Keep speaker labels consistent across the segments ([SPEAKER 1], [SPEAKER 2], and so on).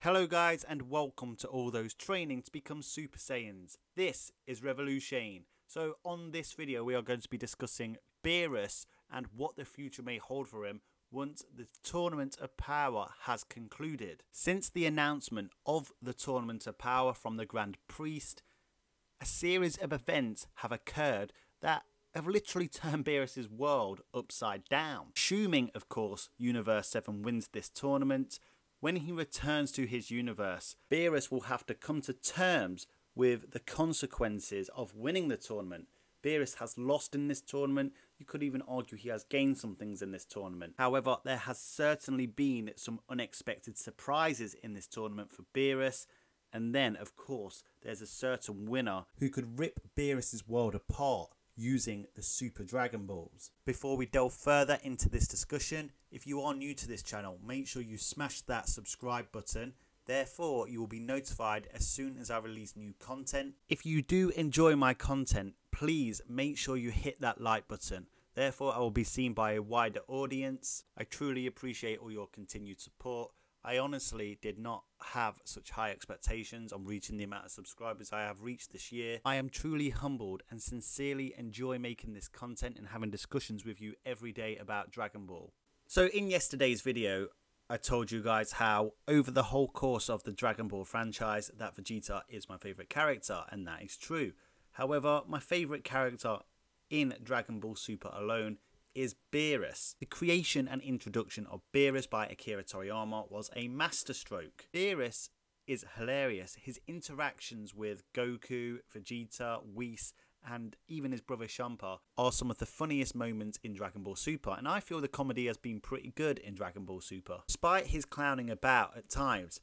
[SPEAKER 1] Hello guys, and welcome to all those training to become Super Saiyans. This is Revolution. So on this video we are going to be discussing Beerus and what the future may hold for him once the Tournament of Power has concluded. Since the announcement of the Tournament of Power from the Grand Priest, a series of events have occurred that have literally turned Beerus' world upside down. Assuming, of course, Universe 7 wins this tournament, when he returns to his universe, Beerus will have to come to terms with the consequences of winning the tournament. Beerus has lost in this tournament. You could even argue he has gained some things in this tournament. However, there has certainly been some unexpected surprises in this tournament for Beerus. And then, of course, there's a certain winner who could rip Beerus' world apart using the Super Dragon Balls. Before we delve further into this discussion, if you are new to this channel, make sure you smash that subscribe button. Therefore, you will be notified as soon as I release new content. If you do enjoy my content, please make sure you hit that like button. Therefore, I will be seen by a wider audience. I truly appreciate all your continued support. I honestly did not have such high expectations on reaching the amount of subscribers I have reached this year. I am truly humbled and sincerely enjoy making this content and having discussions with you every day about Dragon Ball. So in yesterday's video, I told you guys how over the whole course of the Dragon Ball franchise that Vegeta is my favourite character, and that is true. However, my favourite character in Dragon Ball Super alone is Beerus. The creation and introduction of Beerus by Akira Toriyama was a masterstroke. Beerus is hilarious. His interactions with Goku, Vegeta, Whis, and even his brother Champa are some of the funniest moments in Dragon Ball Super, and I feel the comedy has been pretty good in Dragon Ball Super. Despite his clowning about at times,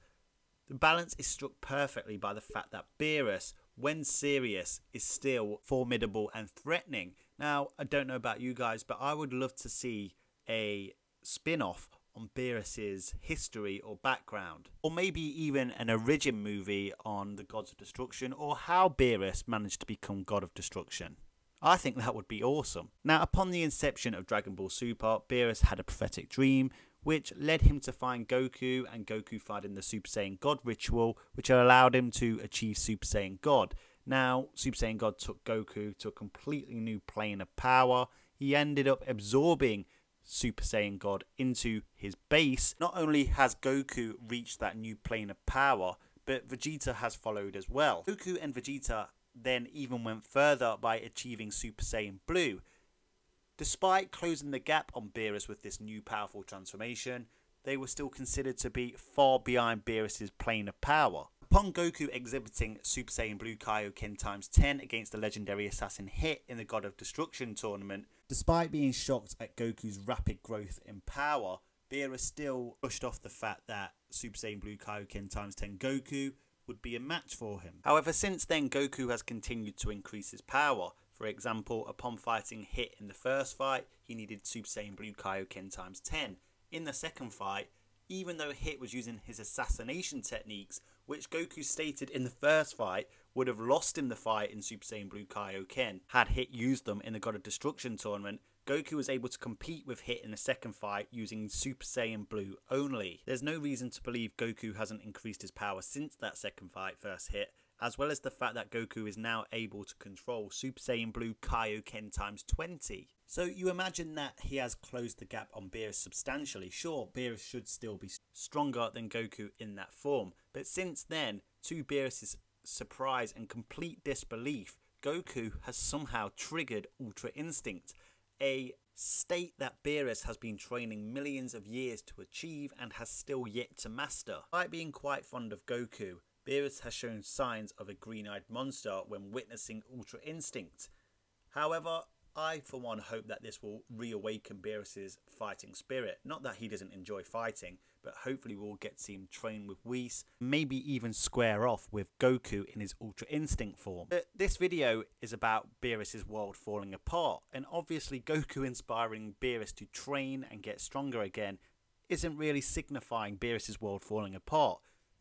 [SPEAKER 1] the balance is struck perfectly by the fact that Beerus, when serious, is still formidable and threatening. Now, I don't know about you guys, but I would love to see a spin-off on Beerus' history or background, or maybe even an origin movie on the Gods of Destruction, or how Beerus managed to become God of Destruction. I think that would be awesome. Now, upon the inception of Dragon Ball Super, Beerus had a prophetic dream which led him to find Goku, and Goku finding the Super Saiyan God ritual, which allowed him to achieve Super Saiyan God. Now, Super Saiyan God took Goku to a completely new plane of power. He ended up absorbing Super Saiyan God into his base. Not only has Goku reached that new plane of power, but Vegeta has followed as well. Goku and Vegeta then even went further by achieving Super Saiyan Blue. Despite closing the gap on Beerus with this new powerful transformation, they were still considered to be far behind Beerus' plane of power. Upon Goku exhibiting Super Saiyan Blue Kaioken ×10 against the legendary assassin Hit in the God of Destruction tournament, despite being shocked at Goku's rapid growth in power, Beerus still pushed off the fact that Super Saiyan Blue Kaioken ×10 Goku would be a match for him. However, since then Goku has continued to increase his power. For example, upon fighting Hit in the first fight, he needed Super Saiyan Blue Kaioken ×10. In the second fight, even though Hit was using his assassination techniques, which Goku stated in the first fight would have lost him the fight in Super Saiyan Blue Kaioken had Hit used them in the God of Destruction tournament, Goku was able to compete with Hit in the second fight using Super Saiyan Blue only. There's no reason to believe Goku hasn't increased his power since that second fight versus Hit, as well as the fact that Goku is now able to control Super Saiyan Blue Kaioken ×20. So you imagine that he has closed the gap on Beerus substantially. Sure, Beerus should still be stronger than Goku in that form, but since then, to Beerus' surprise and complete disbelief, Goku has somehow triggered Ultra Instinct, a state that Beerus has been training millions of years to achieve and has still yet to master. Despite being quite fond of Goku, Beerus has shown signs of a green-eyed monster when witnessing Ultra Instinct. However, I for one hope that this will reawaken Beerus' fighting spirit. Not that he doesn't enjoy fighting, but hopefully we'll get to see him train with Whis, maybe even square off with Goku in his Ultra Instinct form. But this video is about Beerus' world falling apart, and obviously Goku inspiring Beerus to train and get stronger again isn't really signifying Beerus' world falling apart.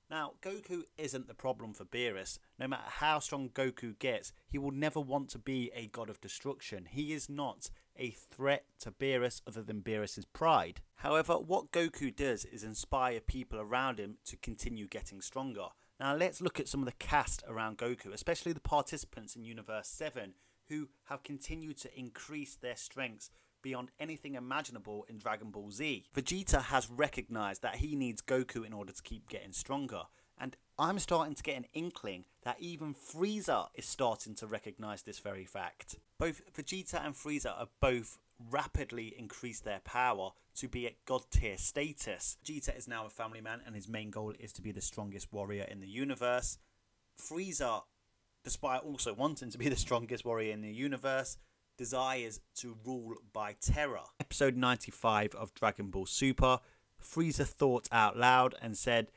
[SPEAKER 1] Now, Goku isn't the problem for Beerus. No matter how strong Goku gets, he will never want to be a God of Destruction. He is not a threat to Beerus other than Beerus's pride. However, what Goku does is inspire people around him to continue getting stronger. Now let's look at some of the cast around Goku, especially the participants in Universe 7 who have continued to increase their strengths beyond anything imaginable in Dragon Ball Z. Vegeta has recognised that he needs Goku in order to keep getting stronger, and I'm starting to get an inkling that even Frieza is starting to recognise this very fact. Both Vegeta and Frieza have both rapidly increased their power to be at god tier status. Vegeta is now a family man and his main goal is to be the strongest warrior in the universe. Frieza, despite also wanting to be the strongest warrior in the universe, desires to rule by terror. Episode 95 of Dragon Ball Super, Frieza thought out loud and said,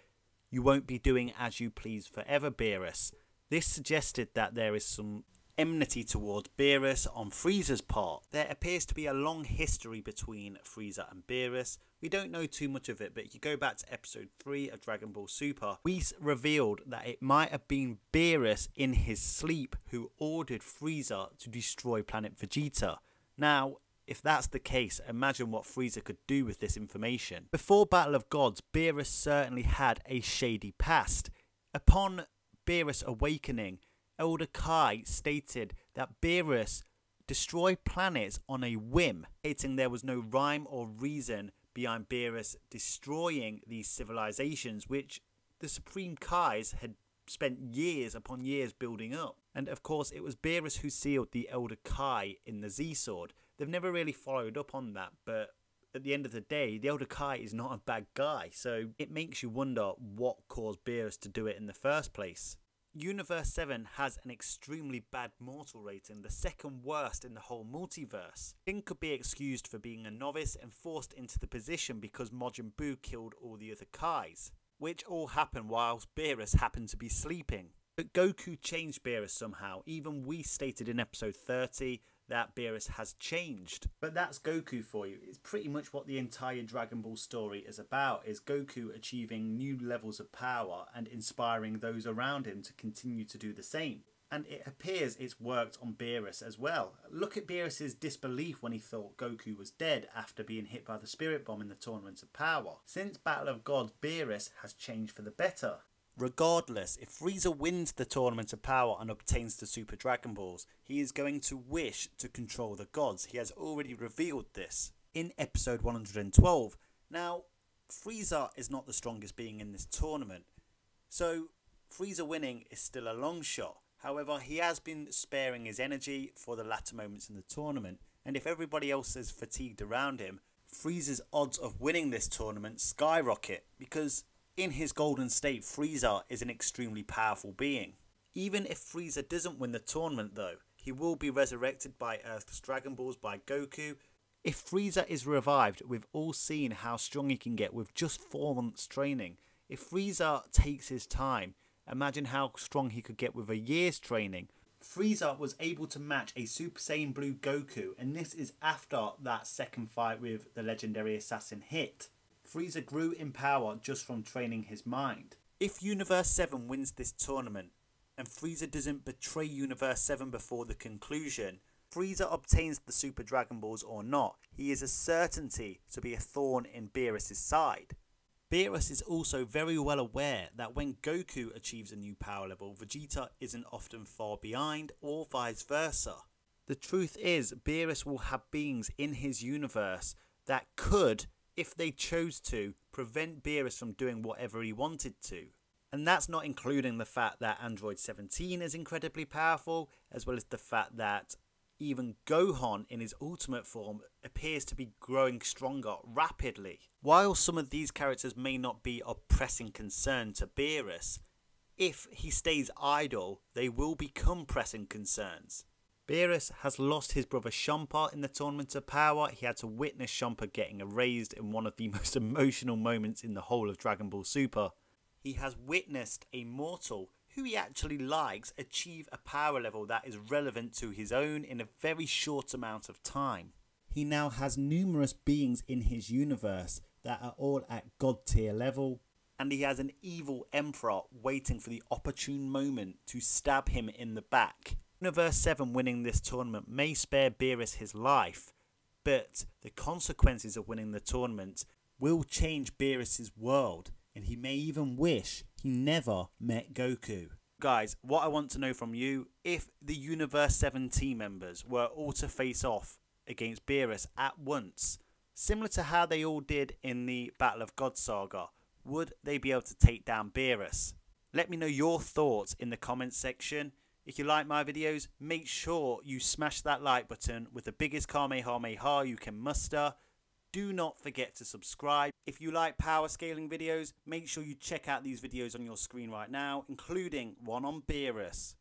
[SPEAKER 1] "You won't be doing as you please forever, Beerus." This suggested that there is some enmity towards Beerus on Frieza's part. There appears to be a long history between Frieza and Beerus. We don't know too much of it, but if you go back to episode 3 of Dragon Ball Super, we revealed that it might have been Beerus in his sleep who ordered Frieza to destroy planet Vegeta. Now, if that's the case, imagine what Frieza could do with this information. Before Battle of Gods, Beerus certainly had a shady past. Upon Beerus awakening, Elder Kai stated that Beerus destroyed planets on a whim, stating there was no rhyme or reason behind Beerus destroying these civilizations which the Supreme Kais had spent years upon years building up. And of course it was Beerus who sealed the Elder Kai in the Z-Sword. They've never really followed up on that, but at the end of the day, the Elder Kai is not a bad guy, so it makes you wonder what caused Beerus to do it in the first place. Universe 7 has an extremely bad mortal rating, the second worst in the whole multiverse. Jin could be excused for being a novice and forced into the position because Majin Buu killed all the other Kais, which all happened whilst Beerus happened to be sleeping. But Goku changed Beerus somehow. Even we stated in episode 30 that Beerus has changed. But that's Goku for you. It's pretty much what the entire Dragon Ball story is about, is Goku achieving new levels of power and inspiring those around him to continue to do the same. And it appears it's worked on Beerus as well. Look at Beerus's disbelief when he thought Goku was dead after being hit by the Spirit Bomb in the Tournament of Power. Since Battle of Gods, Beerus has changed for the better. Regardless, if Frieza wins the Tournament of Power and obtains the Super Dragon Balls, he is going to wish to control the gods. He has already revealed this in episode 112. Now, Frieza is not the strongest being in this tournament, so Frieza winning is still a long shot. However, he has been sparing his energy for the latter moments in the tournament, and if everybody else is fatigued around him, Frieza's odds of winning this tournament skyrocket, because in his golden state, Frieza is an extremely powerful being. Even if Frieza doesn't win the tournament though, he will be resurrected by Earth's Dragon Balls by Goku. If Frieza is revived, we've all seen how strong he can get with just 4 months training. If Frieza takes his time, imagine how strong he could get with a year's training. Frieza was able to match a Super Saiyan Blue Goku, and this is after that second fight with the legendary assassin Hit. Frieza grew in power just from training his mind. If Universe 7 wins this tournament, and Frieza doesn't betray Universe 7 before the conclusion, Frieza obtains the Super Dragon Balls or not, he is a certainty to be a thorn in Beerus' side. Beerus is also very well aware that when Goku achieves a new power level, Vegeta isn't often far behind, or vice versa. The truth is, Beerus will have beings in his universe that could, if they chose to, prevent Beerus from doing whatever he wanted to. And that's not including the fact that Android 17 is incredibly powerful, as well as the fact that even Gohan in his ultimate form appears to be growing stronger rapidly. While some of these characters may not be of pressing concern to Beerus, if he stays idle, they will become pressing concerns. Beerus has lost his brother Champa in the Tournament of Power. He had to witness Champa getting erased in one of the most emotional moments in the whole of Dragon Ball Super. He has witnessed a mortal who he actually likes achieve a power level that is relevant to his own in a very short amount of time. He now has numerous beings in his universe that are all at god tier level, and he has an evil emperor waiting for the opportune moment to stab him in the back. Universe 7 winning this tournament may spare Beerus his life, but the consequences of winning the tournament will change Beerus' world, and he may even wish he never met Goku. Guys, what I want to know from you, if the Universe 7 team members were all to face off against Beerus at once, similar to how they all did in the Battle of God Saga, would they be able to take down Beerus? Let me know your thoughts in the comments section. If you like my videos, make sure you smash that like button with the biggest Kamehameha you can muster. Do not forget to subscribe. If you like power scaling videos, make sure you check out these videos on your screen right now, including one on Beerus.